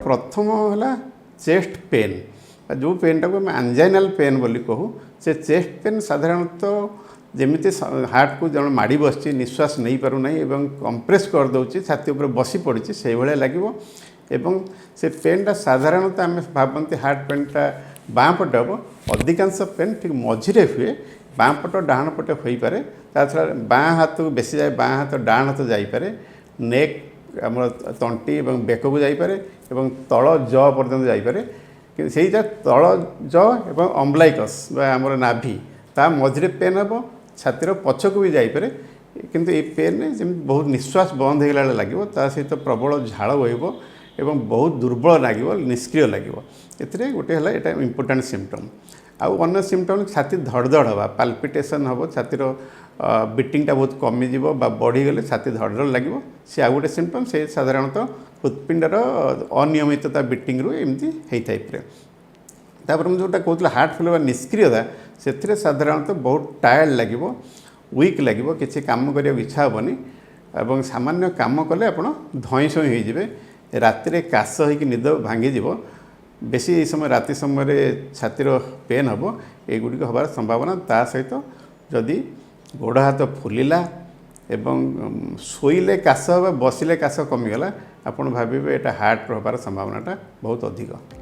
प्रथम है chest pain जो पेन टाक एंजाइनल पेन बोली कहू से चेस्ट पेन साधारणतः जमी हार्ट को जन माड़ी बस निश्वास नहीं पार ना कंप्रेस कर दौर छाती उपर बसी पड़ी से लगे से पेनटा साधारणतः आम भावती हार्ट पेनटा बाँ पटे हम अधिकांश पेन ठीक मझिरे हुए बाँ पट डाण पटे हो पारे छड़ा बाँ हाथ को बेसी जाए बाँ हाथ डाण हाथ जापे नेक आम तंटी और बेक को जापे तल ज पर्यटन जापे कि से तल ज और अम्बलाइकस आम नाभि ता मझिरे पेन हम छातीर पछक भी जापे किंतु ये पेन जमी बहुत निश्वास बंद होगा लगे सहित प्रबल झाड़ बहब एवं बहुत दुर्बल लगे निष्क्रिय लगे ए गोटे है यहाँ इम्पोर्टाट सिम्पटम आउ अन्य सिम्पटम छाती धड़धड़ हवा पाल्पिटेसन हम छातीर बीटिंगटा बहुत कमिज बढ़ीगले छाती धड़धड़ लगे सी आउ गोटे सिम्पटम से साधारणतः हृत्पिंडर अनियमितता बीटिंग रू एमती होता है तापर जोटा कहूँ हार्ट फेल निष्क्रियता से साधारणतः बहुत टायर्ड लगे वीक लगे किसी कम करने इच्छा हेनी और सामान्य कम कले आप धई सई होजे राति काश हो निद भांगीज बेसी ये समय राति समय छातीर पेन हम युड़िक हबार संभावना ता सहित जदि गोड़ हाथ फुलिला एवं शोइले काश बसिले काश कमिगला आपड़ भावे यहाँ हार्ट हबार संभावनाटा बहुत अधिक।